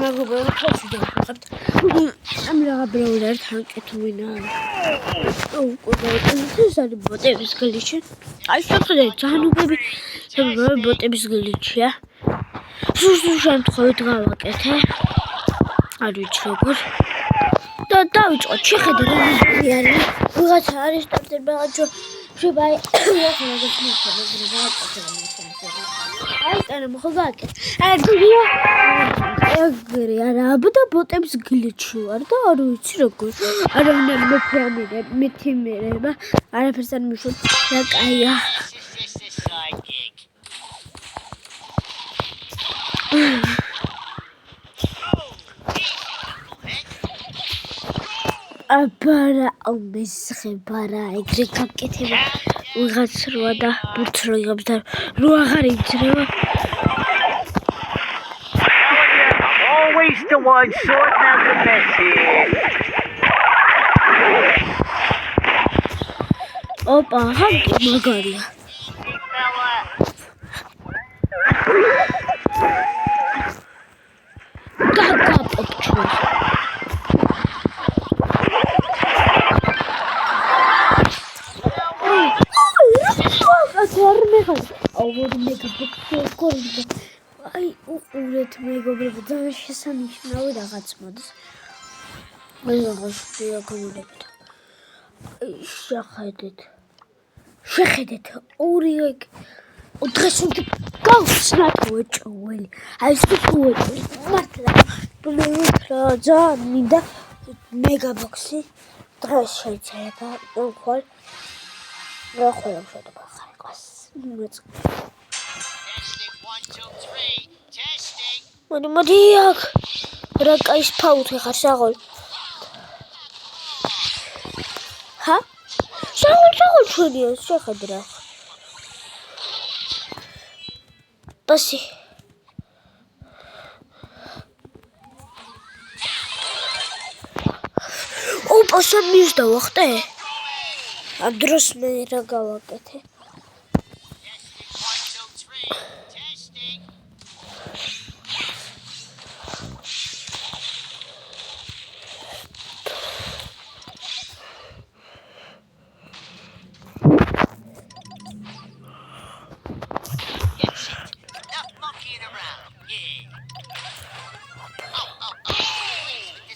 მეგობრებო, ხალხი დავხატებთ. ამ რაღაცა ერთანკეთ ვინა. ეს არის ბოტების გლიჩი. აი შეხედეთ, ძანუბები ბოტების გლიჩია. სულ შემთხვევით გავაკეთე. არ ვიცი როგორ. და დავიწყოთ, შეხედე რა მიგიანი. ვიღაცა არის სტარტება შეიძლება აი რაღაც მიხდება აი და მოხდა გააკეთე. ეგრე არა და ბოტების გლიჩი ვარ და არ ვიცი როგორ. არავინ მეთიმერება არაფერს არ მიშოთ და კაია. აბარა ამესხებარა ეგრე გაკეთება ვიღაც რვა და ბურთს რო იღებს და რო აღარ იძრება always the one sorting out the mess here. ოპა ჰაკი მაგარია გაგაპოჩო აი უყურეთ მეგობრებო ძალიან შესანიშნავი რაღაც მოდის მეგობრებო გაგონებთ აი შეხედეთ ორი ეგ დღეს უნდა გავხსნათ უეჭველი აი ეს უეჭველი მართლა ძალიან მინდა მეგაბოქსი დღეს შეიძლება უხვალ რა ხოლმე შედება ხარკას მოდი აქ რა კაის ფაუთი ხარ საღოლ ჰა საღოლ ჩვენია შეხედე რა პასი ოპა სამის დავახტე ამ დროს მე რა გავაკეთე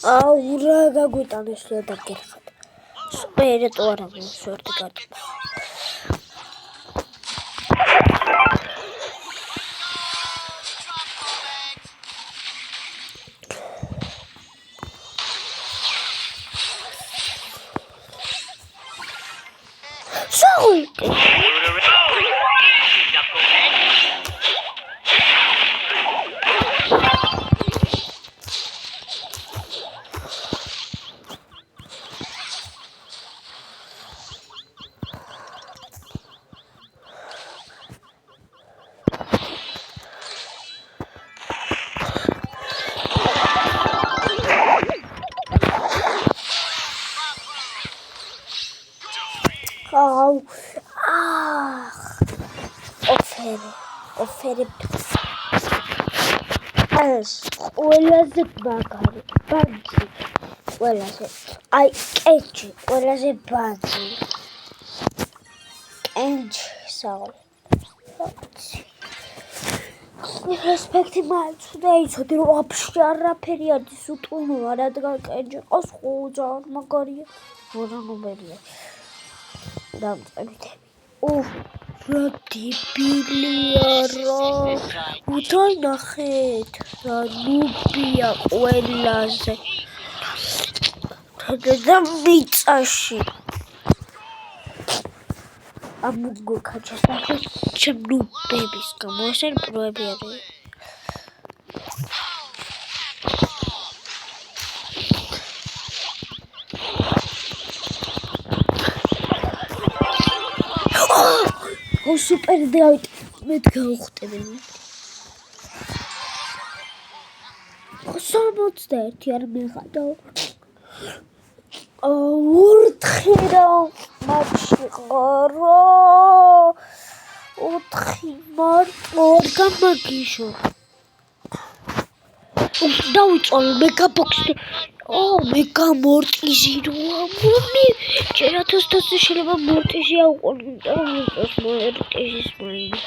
აურა გაგვიტანეს რა დაგერხათ. სპერეტო არა მოვშორდი გატყდა. სულ ოფერი ეს ყველაზე მაგარი ბანჯი ყველაზე აი კენჭი ყველაზე ბანჯი კენჭი საღოლ რესპექტი მაიცუდა იცოდი რომ ვაფშე არაფერი არის უტუნოა რადგან კენჭი ყავს ხო ძალიან მაგარია ვორანობერია დამწებით რა დებილია რა უთან ნახეთ რა ნუბია ყველაზე და მიწაში ამუგო ქაჩასახე ჩემ ნუბების გამო ესენ პროები არის ო სუპერ დავით მე გავხტები 61 არ მეხადო ურთხირო მაჩი ყარო 4 მარტო გამაგიშო დავიწყო მეგაბოქსი. მეგა მორტიზი როა. მომი ჯერ 1000-ზე შეიძლება მორტიზი ავყო, იმიტომ რომ მიწოს მორტიზის მაინი.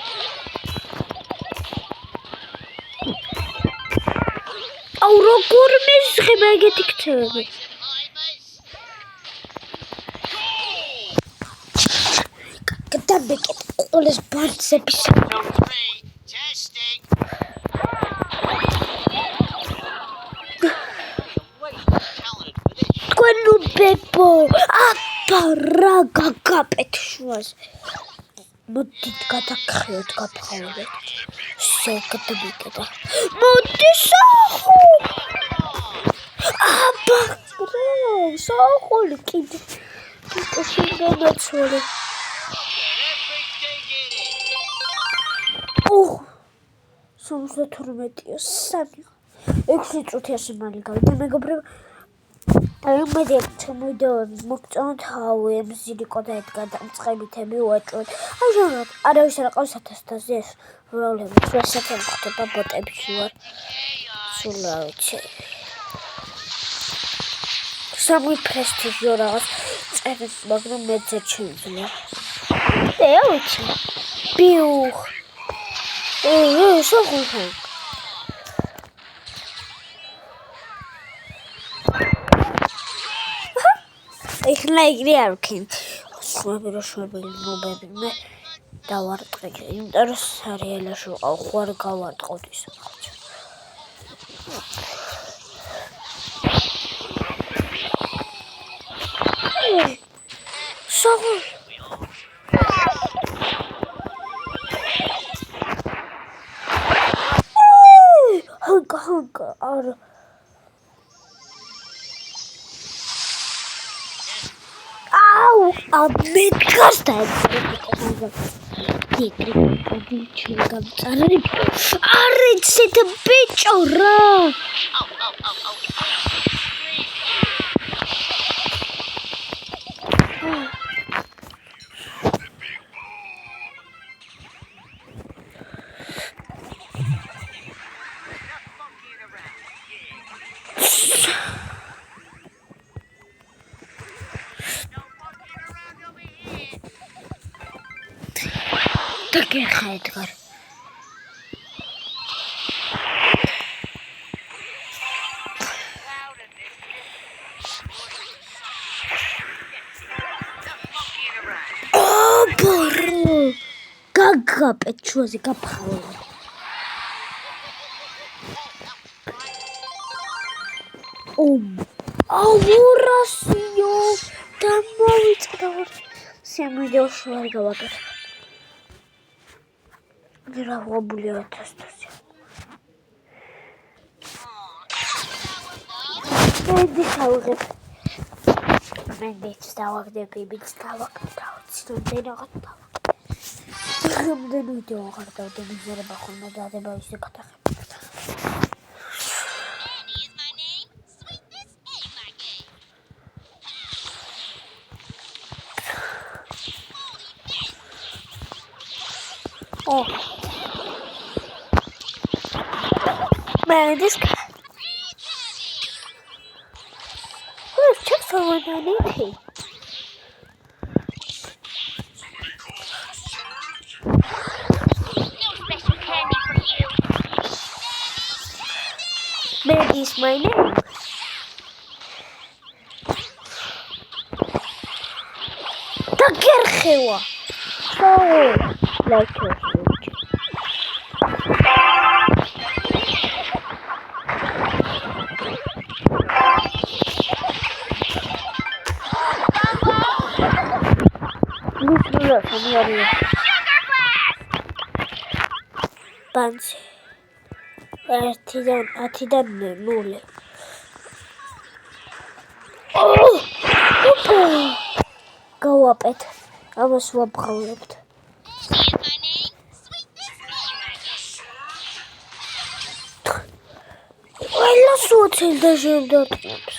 როგორ მეზღება ეგეთი ქცევები? გადაბეკეთ ყოველს ბარცების. თქვენ ნუ ბებო, აბა რა გაგაპეთ შუას. მოდით გადაგხევთ, გაფხავრეთ. გადაბეკეთ. მოდი სახო. აბა რა, საყოლი კიდე. ისე გამაცვალე. 72-ია, 3. 6 წუთი ასე მალე გავიდა მეგობრებო. მე ჩემოიდეოებს მოგწონთ მზირიკო და ედგა და მწყებითები უაჭვეთ. ამჟამად არავის არ ყავს 1000-ზე ეს პრობლემა. შესაძლოა ხდება ბოტებში ვარ. სულ რა ვიცი. სამი პრესტიჟო რაღაც წერეს, მაგრამ მეც შეიძლება. ვიცი. ბიუხ. სოხულხა. ეხლა იგრი არ ვქენ. შვები ნობები მე დავარტყე, იმიტომ რომ სერიალში ვიყავ, ხوار გავარტყოთ ის ხოჭო. სოხულ. ჰანკა არ ამეთქას და ეგრე ჩილგამწარი არ იცით ბიჭო რა გეხა ედგარ ბორო გაგაპეთ ჩვაზე გაფხარო აურასიო დამოვიწყდა სემიდოში არ გავაკეთე Драгобули отстался. Менди саугებ. Менди саугებ бибიც დავაკეთავთ. სამდენაღად დავაკეთე. რამდენი ვიდეო აღარ დავდემიზერება ხოლმე დადება ისე გადახებ. Man, this guy. Where's Chipso underneath him? No special candy for you. Mandy's my name. Takerhewa. So, like your Pansi. Atidan nule. Გავაპეთ. ამას ვაბღავლებთ. ყველას უცილ და შემდარტყმებს.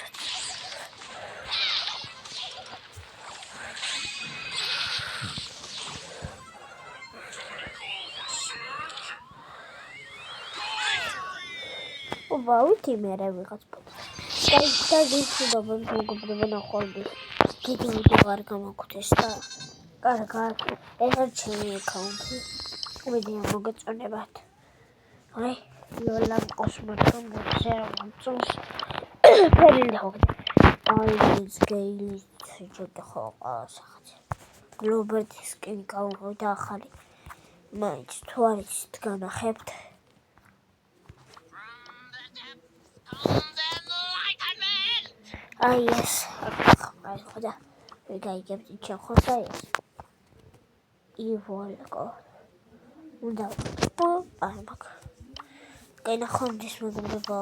Wow. 5 მერე ვიღაც და გიცნობ მეგობრებო ნახვალდის დიდი ვიდეო არ გამოგხვდეს და კარგად ეს არის ჩემი აკაუნტი ვიდეო მოგეწონებათ აი იოლამ კოსმოსთან მოცემს ფერილი ხოგდა აი ის გეილის შეჭდა ხო ყასახაც გლობერტის სკინი გავუღოთ ახალი მაინც თუ არის განახებთ აი ეს აი ხოდა ვიგაიგებთ ჩახოსა ეს ივოლკო უნდა აი მაგ კაინახონდის მეგობრებო